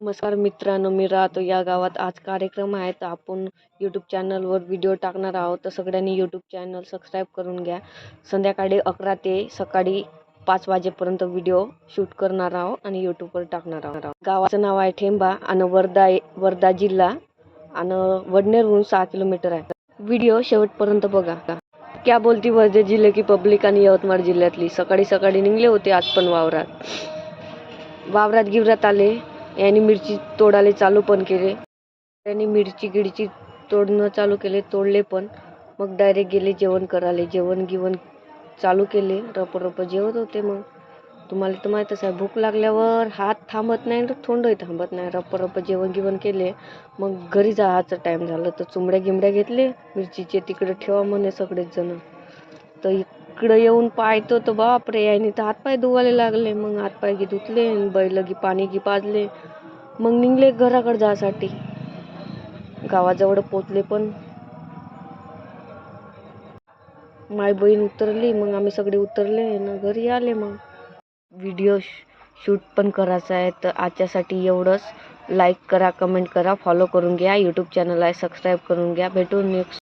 नमस्कार मित्रांनो, मी राहतो या गावात. आज कार्यक्रम आहे तर आपण यूट्यूब चॅनलवर व्हिडिओ टाकणार आहोत. तर सगळ्यांनी यूट्यूब चॅनल सबस्क्राईब करून घ्या. संध्याकाळी 11 ते सकाळी 5 वाजेपर्यंत व्हिडिओ शूट करणार आहोत आणि यूट्यूबवर टाकणार आहोत. गावाचं नाव आहे ठेंबा आणि वर्धा जिल्हा आणि वडनेरहून 6 किलोमीटर आहे. व्हिडिओ शेवटपर्यंत बघा. क्या बोलती वर्धा जिल्हे की पब्लिक आणि यवतमाळ जिल्ह्यातली. सकाळी सकाळी निघले होते आज पण वावरात गिवरात आले. यांनी मिरची तोडाले चालू पण केले. त्यांनी मिरची गिडची तोडणं चालू केले, तोडले पण. मग डायरेक्ट गेले जेवण करायला. जेवण चालू केले. रप जेवत होते. मग तुम्हाला तर माहीतच आहे, भूक लागल्यावर हात थांबत नाही तर तोंडही थांबत नाही. रप जेवण केले. मग घरी जायचं टाईम झालं तर चुमड्या गिमड्या घेतले मिरचीचे. तिकडे ठेवा म्हणे सगळेच जण. तर इकडं येऊन पाहतो तर बापरे, याने तर हातपाय धुवायला लागले. मग हातपाय धुतले, बैल पाणी पाजले. मग निघले घराकडे जायसाठी. गावाजवळ पोचले पण माय बहीण उतरली. मग आम्ही सगळे उतरले ना घरी आले. मग व्हिडिओ शूट पण करायचा आहे. तर आजच्यासाठी एवढंच. लाईक करा, कमेंट करा, फॉलो करून घ्या. यूट्यूब चॅनल आहे सबस्क्राईब करून घ्या. भेटू नेक्स्ट